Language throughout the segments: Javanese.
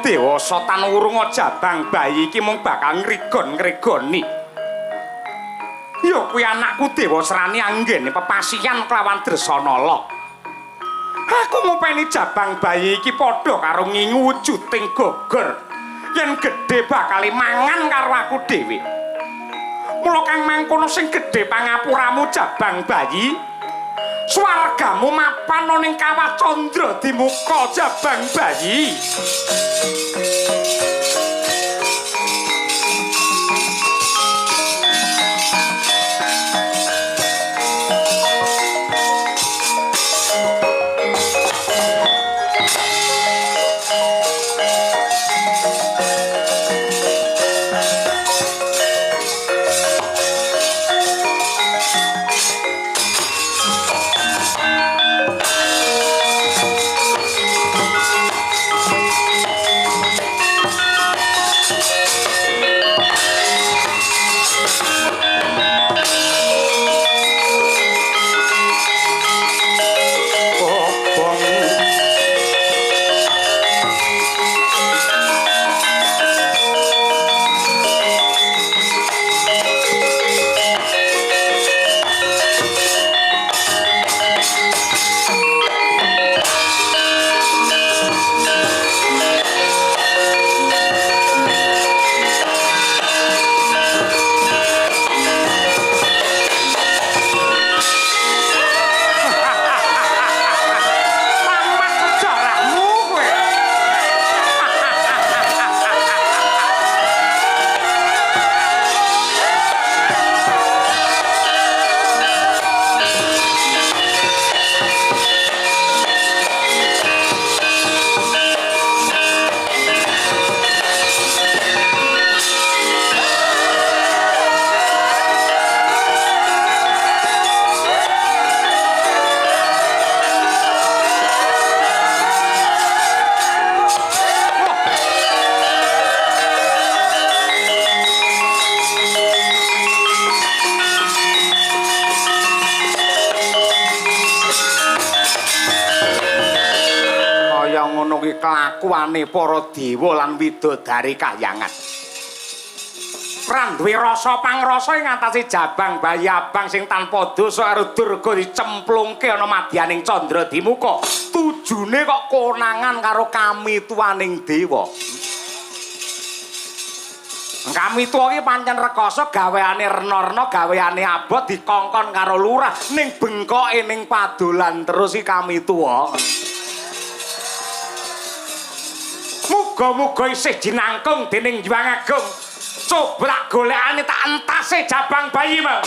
dewasa tan urung jabang bayi iki mung bakal ngrigon-ngrigoni. Ya kuwi anakku dewasrani anggene pepasihan kelawan Dresanala. Aku ngopeni jabang bayi iki padha karo ngingu wujuding gogor. Yen gedhe bakal mangan karo aku dhewe. Mula kang mangkono sing gedhe pangapuramu jabang bayi. Swargamu mapan ning kawah candra di muka jabang bayi. Kelakuane para dewa lan widodari kahyangan. Ran duwe rasa pangrasa ing ngatasi jabang bayi abang sing tanpa dosa karo durga dicemplungke ana madyaning candra dimuka. Tujune kok konangan karo kamituwaning dewa. Kamitua iki pancen rekoso gaweane Rena-Rena gaweane abot dikongkon karo lurah ning bengkoke ning padolan terus iki Kamitua. Muga-muga isih jinangkung dening Hyang Agung. Coba golekane tak entase jabang bayi mau.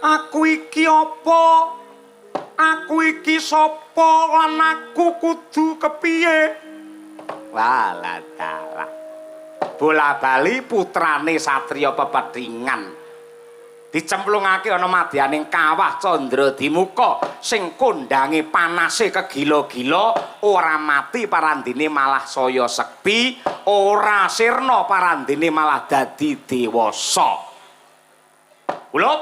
Aku iki apa? Aku iki sapa lan aku kudu kepiye? Walah dalah. Bola-bali putrane satriya pepethingan. Dicemplungake ana madyaning kawah Candradimuka sing kondange panase kegila-gila, ora mati parandene malah saya sekti, ora sirna parandene malah dadi dewasa. Kula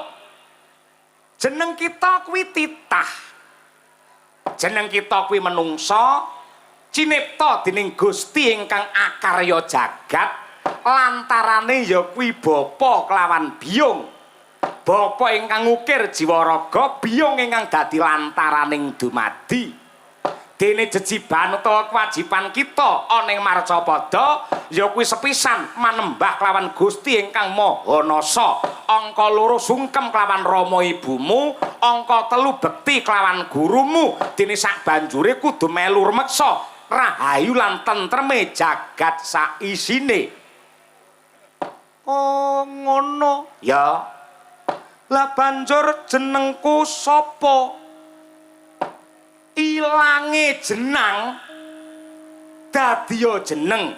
jeneng kita kuwi titah. Jeneng kita kuwi menungsa cinipta dening Gusti ingkang akarya jagat, lantarane ya kuwi bapa kelawan biyung. Bapa ingkang ngukir jiwa raga, biyung ingkang dadi lantaraning dumadi. Dene jejiban utawa kewajiban kita ana ing marcapada ya kuwi sepisan manembah kelawan Gusti ingkang Maha Nasa. Angka 2 sungkem kelawan rama ibumu, angka 3 bekti kelawan gurumu. Dene sak banjure kudu melu rumeksa rahayu lan tentreme jagat sak isine. Oh ngono. Ya. Lah banjur jenengku sapa? Ilange jenang dadiya jeneng.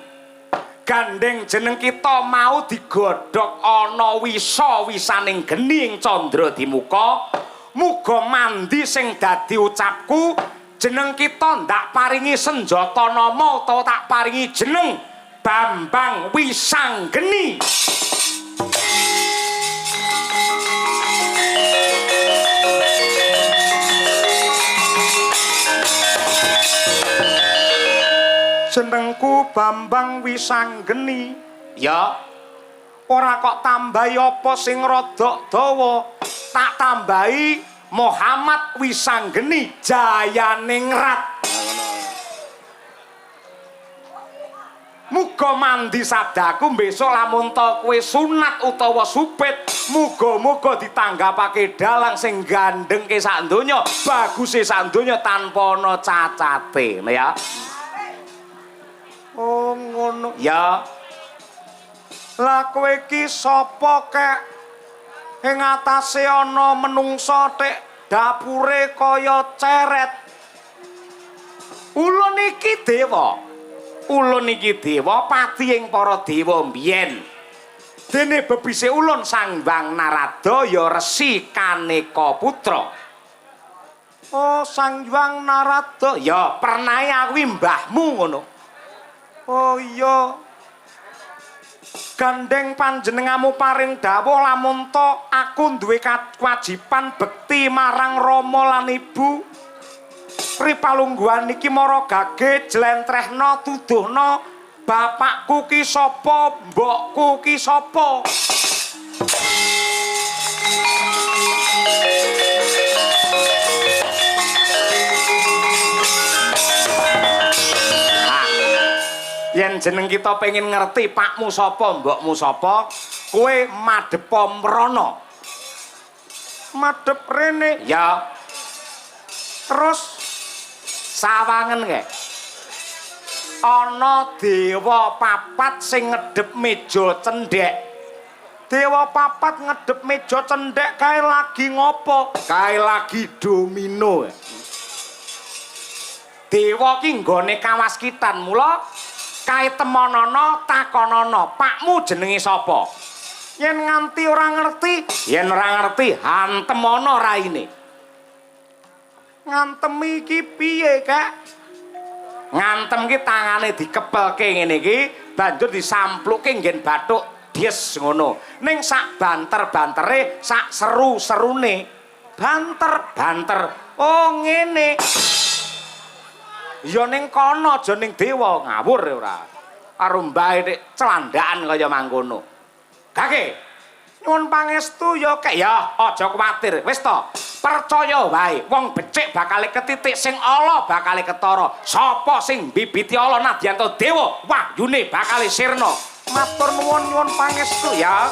Gandeng jeneng kita mau digodhog ana wisa-wisaning geni ing Candradimuka. Muga mandi sing dadi ucapku, jeneng kita ndak paringi senjata nama utawa tak paringi jeneng Bambang Wisanggeni. Jenengku Bambang Wisanggeni. Ya. Ora kok tambahi apa sing rada dawa. Tak tambahi Muhammad Wisanggeni Jayaningrat. Muga mandi sabdaku besok lamun ta kowe sunat utawa supit, muga-muga ditanggapake dalang sing gandengke sak donya, baguse sak donya tanpa ana cacate, ya. Oh ngono. Ya. Lah kowe iki sapa kek? Ing atase ana menungsa tek dapure kaya ceret. Ulun iki dewa. Ulun iki dewa pati ing para dewa mbiyen. Dene bebise ulun Sang Hyang Narada ya Resi Kaneka Putra. Oh, Sang Hyang Narada ya pernahe aku mbahmu ngono. Oh iya. Gandeng panjenengamu paring dawuh lamun to aku duwe kewajiban bekti marang Rama lan Ibu. Ripalungguhan iki mara gage jlentrehna tuduhna bapakku ki sapa, mbokku ki sapa. Yen jeneng kita pengen ngerti pakmu sapa, mbokmu sapa, kowe madhep mrana. Madhep rene. Ya. Terus sawangen kae. Ana dewa papat sing ngedhep meja cendhek. Dewa papat ngedhep meja cendhek kae lagi ngopo? Kae lagi domino. Dewa ki nggone kawaskitan, mula kae temonana takonana, pakmu jenenge sapa? Yen nganti ora ngerti, hantem ana raine. Ngantem iki piye, Kak? Ngantem ki tangane dikepelke ngene iki, banjur disampluke nggen bathuk dies ngono. Ning sak banter-bantere, sak seru-serune. Banter-banter. Oh, ngene. Ya ning kono aja ning dewa, ngawur ora. Karo mbahe nek celandakan kaya mangkono. Gage. Nyuwun pangestu ya kek ya, aja kuwatir. Wis to, percaya wae. Wong becik bakal ketitik sing ala bakal ketara. Sapa sing bibiti ala nadyan to dewa, wahyune bakal sirna. Matur nuwun nyuwun pangestu ya.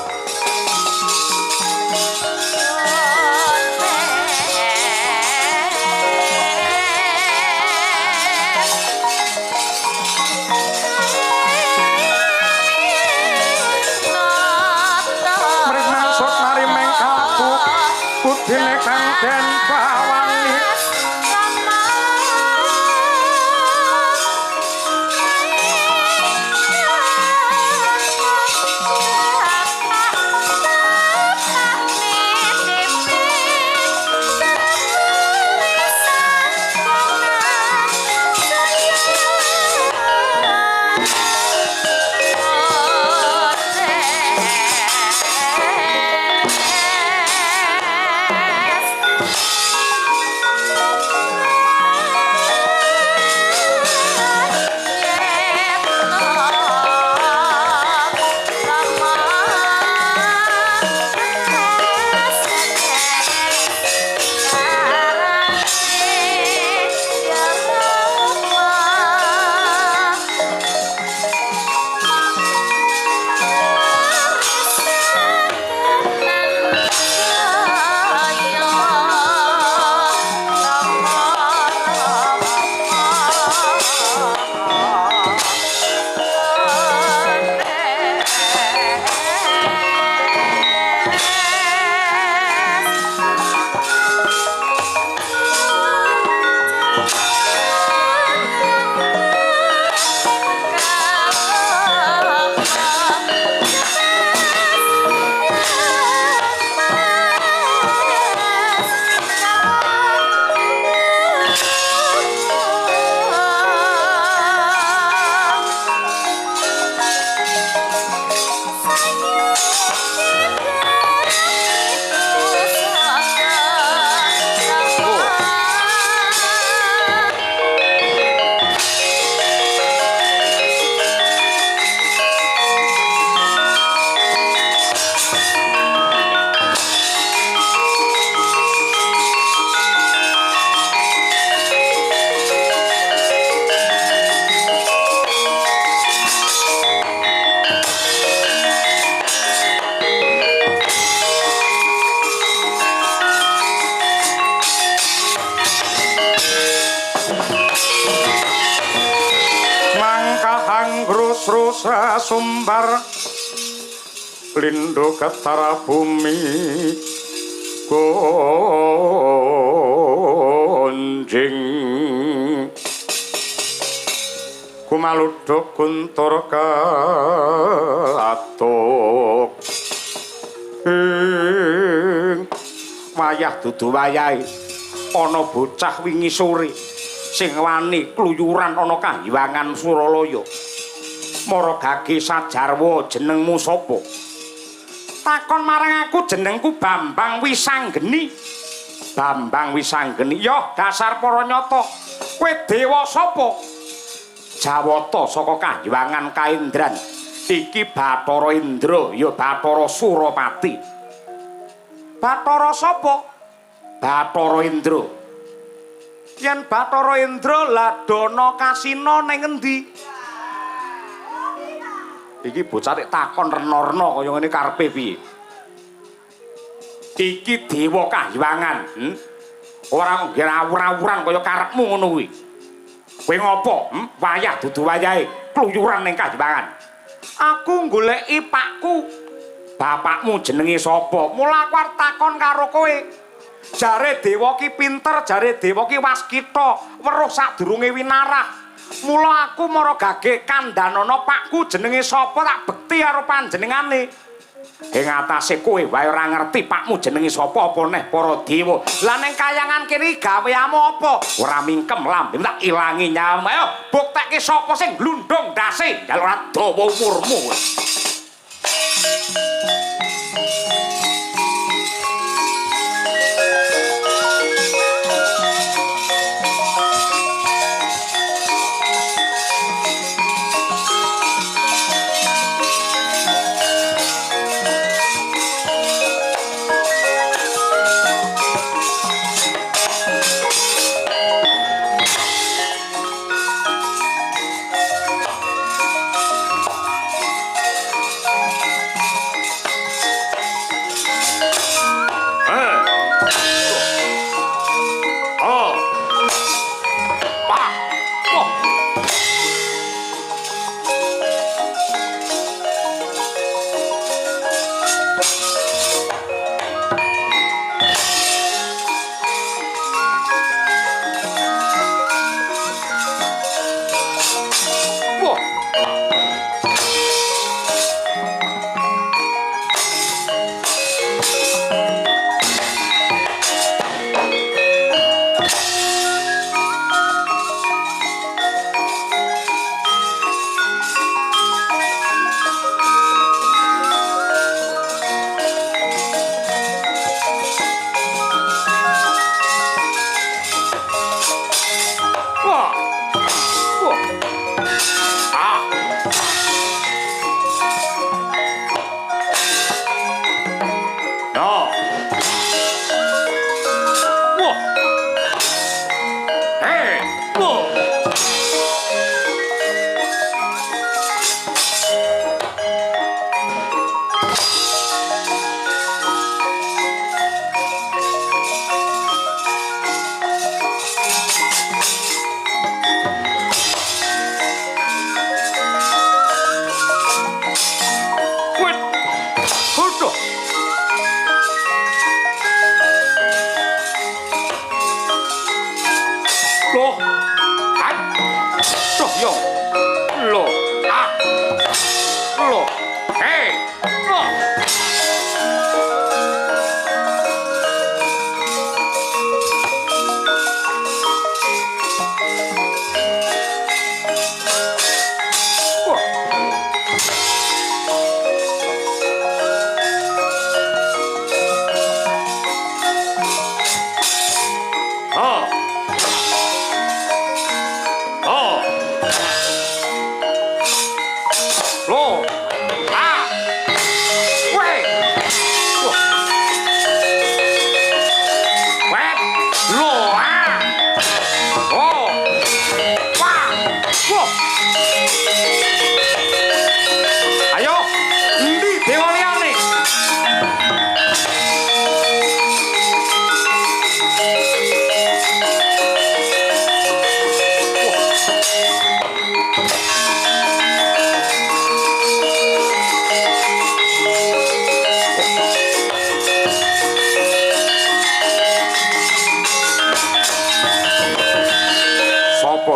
dene kang den bawangi Rusa sumbar lindo ketara bumi gonjing kumaludok kuntur katuk wayah dudu wayahe ana bocah wingi sore sing wani kluyuran ana Kahyangan Suralaya. Mara gage sajarwa jenengmu sapa? Takon marang aku jenengku Bambang Wisanggeni. Bambang Wisanggeni. Yo dasar para nyata. Kowe dewa sapa? Jawata saka Kahyangan Kaendran. Iki Bathara Indra, ya Bathara Surapati. Bathara sapa? Bathara Indra. Yen Bathara Indra lah dana kasina ning endi? Iki bocah nek takon rena-rena kaya ngene karepe piye? Iki dewa Kahyangan. Ora ngrawur-awuran kaya karepmu ngono kuwi. Kowe ngopo? Wayah dudu wayahe kluyuran ning Kahyangan. Aku goleki pakku. Bapakmu jenenge sapa? Mula aku arep takon karo kowe. Jare dewa ki pinter, jare dewa ki waskita, weruh sadurunge winarah. Mula aku mara gage kandhanana pakku jenenge sapa tak bekti karo panjenengane. Ing atase kowe wae ora ngerti pakmu jenenge sapa apa neh para dewa. Lah ning Kahyangan kene gaweamu apa? Ora mingkem lambe tak ilangi nyawamu. Ayo buktekke sapa sing glundung ndase njaluk ora dawa umurmu.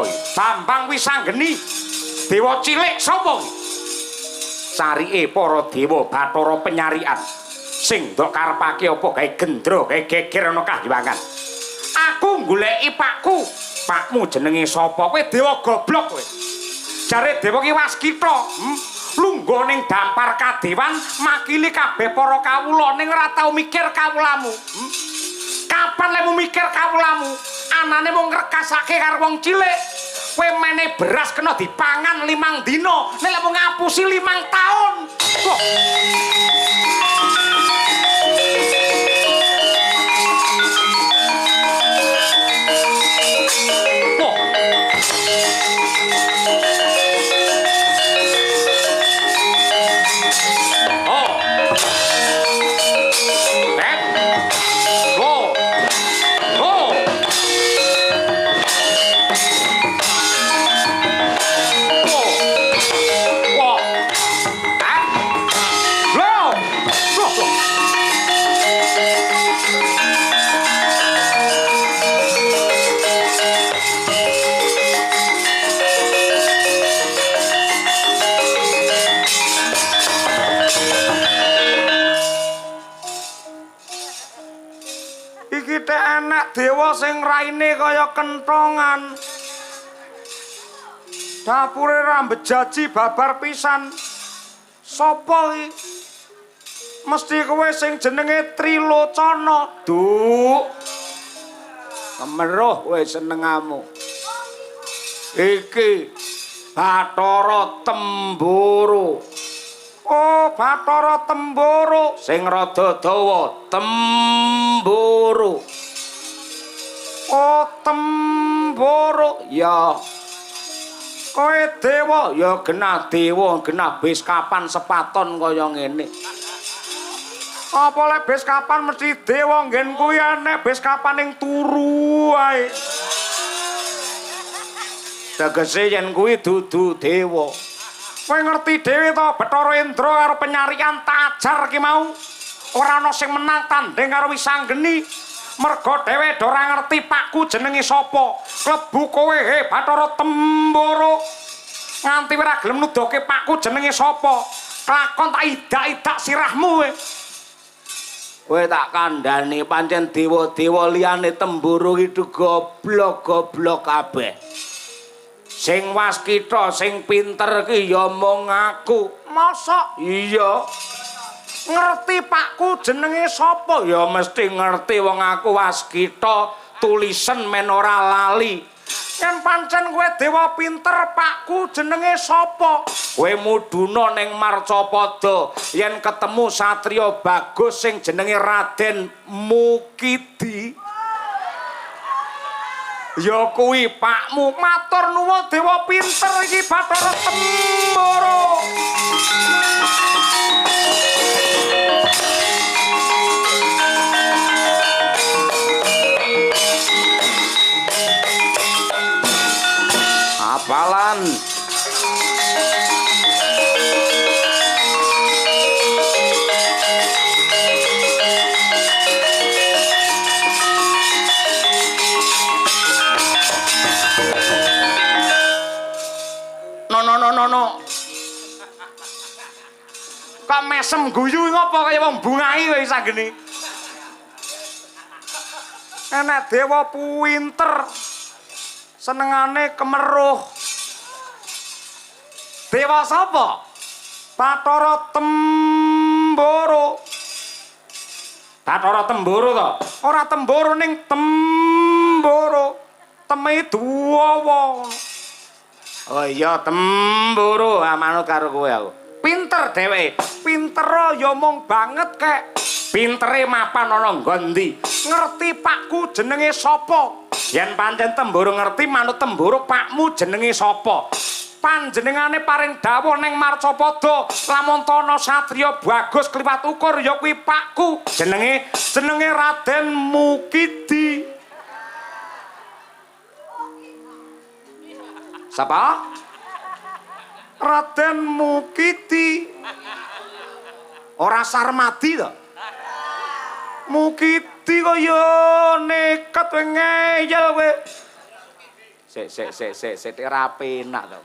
Sapa iki? Bambang Wisanggeni. Dewa cilik sapa iki? Carike para dewa Bathara penyarian. Sing ndok karepake apa gawe gendro, gawe geger ana kahyangan. Aku goleki pakku. Pakmu jenenge sapa? Kowe dewa goblok kowe. Jare dewa ki Waskita. Lungguh ning dampar kadewan makili kabeh para kawula ning ora tau mikir kawulamu. Kapan lemu mikir kawulamu? Anane mung ngrekasake karo wong cilik. Kowe meneh beras kena dipangan 5 dina, nek lemu ngapusi 5 taun. Kok dewa sing raine kaya kentongan. Dapure rambet jaji babar pisan. Sopo iki? Mesti kowe sing jenenge Trilocana. Duk. Kemeruh kowe senengamu. Iki Bathara Temburu. Oh, Bathara Temburu sing rada dawa, Temburu. Oh, Temburu ya. Kowe dewa ya genah dewa, genah bis kapan sepaton kaya ngene. Apa lek bis kapan mesti dewa nggen kuwi nek bis kapan ning turu ae. Tegese yen kuwi dudu dewa. Kowe ngerti dhewe to Bathara Indra karo penyarian tak ajar ki mau. Ora ana sing menang tanding karo Wisanggeni. Merga dhewe ora ngerti pakku jenenge sapa. Klebu kowe he Bathara Temburu. Nganti ora gelem nuduhke pakku jenenge sapa. Kelakon tak idak-idak sirahmu kowe. Kowe tak kandhani pancen dewa-dewa liyane Temburu itu goblok-goblok kabeh. Sing Waskita sing pinter ki ya mung aku. Mosok? Iya. Ngerti pakku jenenge sapa? Ya mesti ngerti wong aku Waskita, tulisen men ora lali. Yen pancen kowe dewa pinter, pakku jenenge sapa? Kowe mudhuna ning Marcapada yen ketemu satriya bagus sing jenenge Raden Mukidi. Ya kuwi pakmu. Matur nuwun dewa pinter iki Bathara Temburu. Apalan no. Kok mesem guyu ngopo kaya wong bungahi kowe Wisanggeni. Enak dewa pinter. Senengane kemeruh. Dewa sapa? Bathara Temburu. Bathara Temburu to? Ora Temburu ning Temburu. Teme duwa. Oh iya Temburu, manut karo kowe aku. Pinter dheweke. Pinter ya mung banget kek. Pintere mapan ana nggon ndi? Ngerti pakku jenenge sapa? Yen pancen Temburu ngerti manut Temburu pakmu jenenge sapa? Panjenengane paring dawuh ning Marcapada, lamun ana satriya bagus kliwat ukur ya kuwi pakku. Jenenge Raden Mukidi. Sapa? Raden Mukidi. Ora Sarmadi to? Mukidi kaya nekat kowe ngeyel kowe. Sik rapi enak to.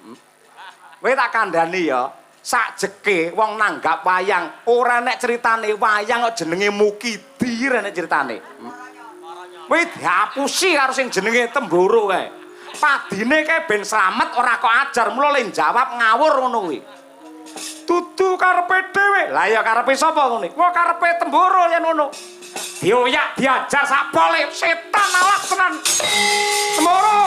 Kowe tak kandhani ya, sakjeke wong nanggap wayang ora nek critane wayang kok jenenge Mukidi ora nek critane. Kowe diapusi karo sing jenenge Temboro kae. Padine kae ben slamet ora kok ajar, mula le jawab ngawur ngono kuwi. Dudu karepe dhewe. Lah ya karepe sapa ngene? Wah karepe Temboro yen ngono. Dioyak diajar sak pole setan alas tenan. Temboro.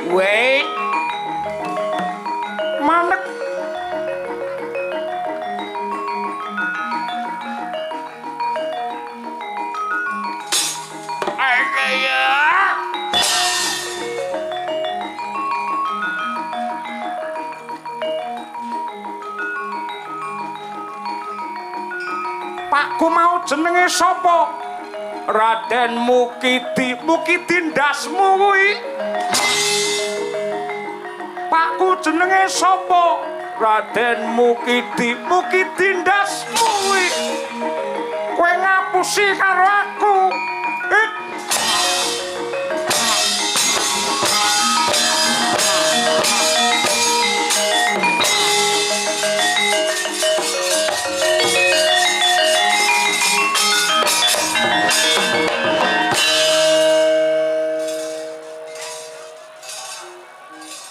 Wait. Manek. Pakku mau jenenge sapa? Raden Mukidi. Mukidi ndasmu kuwi. Pakku jenenge sapa? Raden Mukidi. Mukidi ndasmu kuwi. Kowe ngapusi karo aku.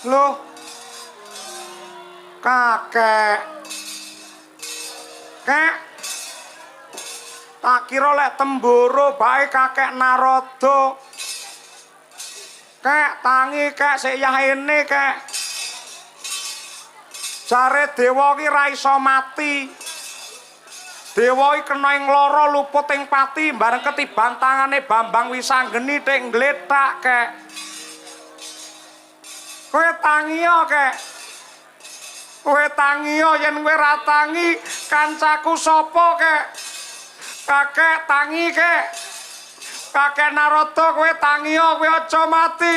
Loh, kakek, kek, tak kira lek Temboro bae kakek Narada. Kek tangi kek sik yahene kek. Jare dewa ki ra iso mati. Dewa iki kena ing lara luput ing pati bareng ketiban tangane Bambang Wisanggeni tek ngletak kek. Kowe tangi yo kek. Kowe tangi yo yen kowe ra tangi kancaku sapa kek? Kakek tangi kek. Kakek Narada kowe tangi yo kowe aja mati.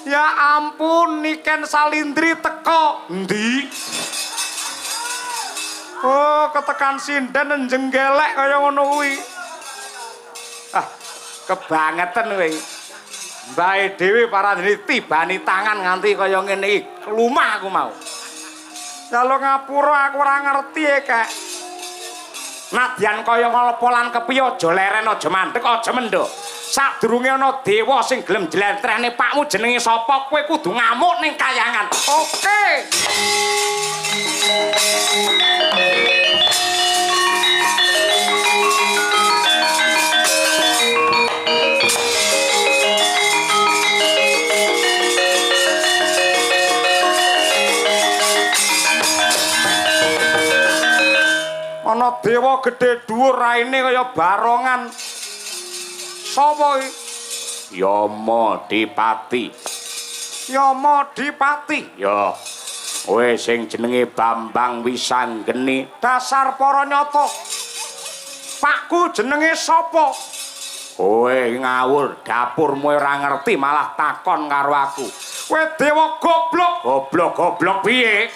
Ya ampun Niken Salindri teko. Endi? Oh, ketekan sinden jenggelek kaya ngono kuwi. Ah, kebangetan kowe. Bae dhewe paradene tibani tangan nganti kaya ngene iki. Lumah aku mau. Kalau ngapura aku ora ngerti ya, Kak. Nadyan kaya ngapa lan kepiye aja leren aja mandek aja mendho. Sadurunge ana dewa sing gelem jlentrehne pakmu jenenge sapa kowe kudu ngamuk ning kayangan. Oke. Ana dewa gedhe dhuwur raine kaya barongan. Sapa iki? Yama Dipati. Yama Dipati. Ya. Kowe sing jenenge Bambang Wisanggeni. Dasar para nyata. Pakku jenenge sapa? Kowe ngawur, dapurmu ora ngerti malah takon karo aku. Kowe dewa goblok. Goblok piye?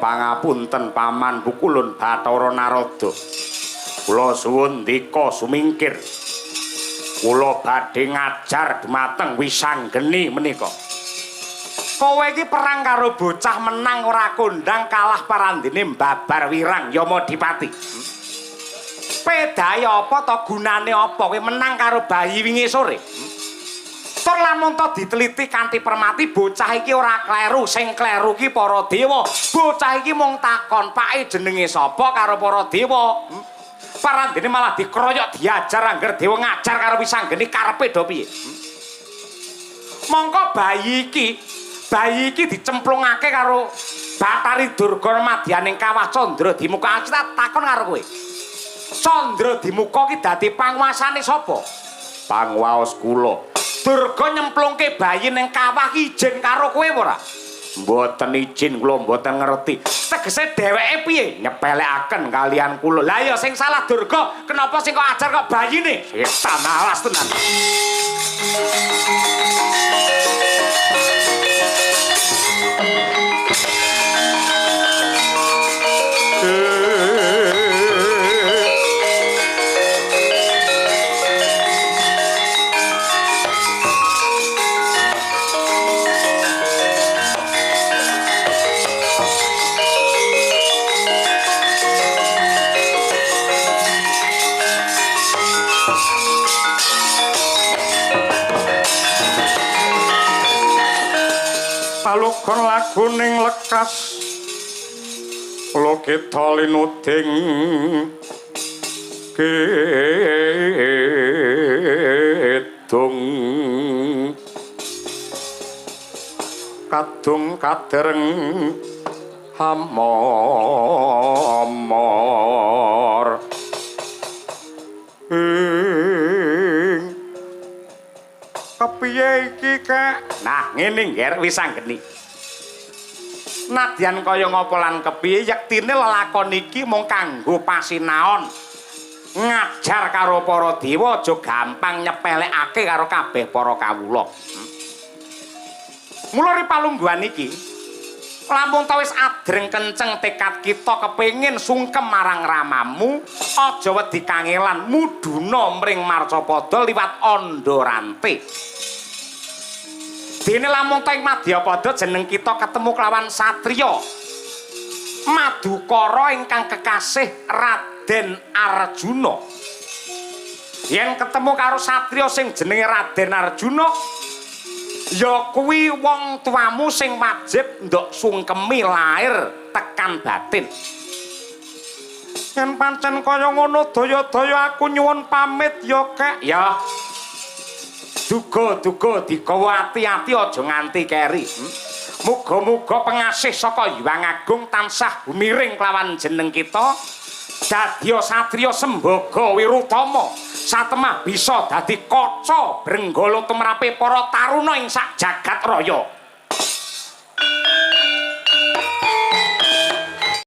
Pangapunten Paman Pukulun Bathara Narada. Kula suwun ndika sumingkir. Kula badhe ngajar dhumateng Wisanggeni menika. Kowe iki perang karo bocah menang ora kondang kalah parandene mbabar wirang Yamadipati. Pedahe apa to gunane apa kowe menang karo bayi wingi sore? Tur lamun to diteliti kanthi permati bocah iki ora kleru, sing kleru iki para dewa. Bocah iki mung takon, "Pake jenenge sapa?" karo para dewa. Parandene malah dikroyok diajar angger dewa ngajar karo Wisanggeni karepe do piye? Mongko bayi iki dicemplungake karo Bathari Durga madyaning kawah Candra-Dimuka. Kita takon karo kowe. Candra-Dimuka ki dadi panguwasane sapa? Panguwaos kula. Durga nyemplungke bayi ning kawah ki ijin karo kowe ora? Mboten izin, kula mboten ngerti. Tegese dheweke piye nyepelekaken kalian kula. Lah ya sing salah Durga, kenapa sing kok ajar kok bayine? Setan alas tenan. Palukon lagu ning lekas lokita linuding kidung kadung kadereng hamomor kepiye iki Kak? Nah, ngene ngger Wisanggeni. Nadyan kaya ngapa lan kepiye yektine lelakon iki mung kanggo pasinaon. Ngajar karo para dewa aja gampang nyepelekake karo kabeh para kawula. Mula ri palungguhan iki lamun ta wis adreng kenceng tekad kita kepengin sungkem marang ramamu, aja wedi kangelan muduna mring Marcapada liwat Andorante. Dene lamun ta ing Madyapada jeneng kita ketemu kelawan satriya Madukara ingkang kekasih Raden Arjuna. Yen ketemu karo satriya sing jenenge Raden Arjuna, ya kuwi wong tuamu sing wajib ndok sungkemi lahir tekan batin. Yen pancen kaya ngono daya-daya aku nyuwun pamit ya Kak. Ya. Duga-duga digawa ati-ati aja nganti keri. Muga-muga pengasih saka Hyang Agung tansah gumiring kelawan jeneng kita. Dadya satriya Sembaga Wirutama satemah bisa dadi kaca brenggala tumrape para taruna ing sak jagat raya.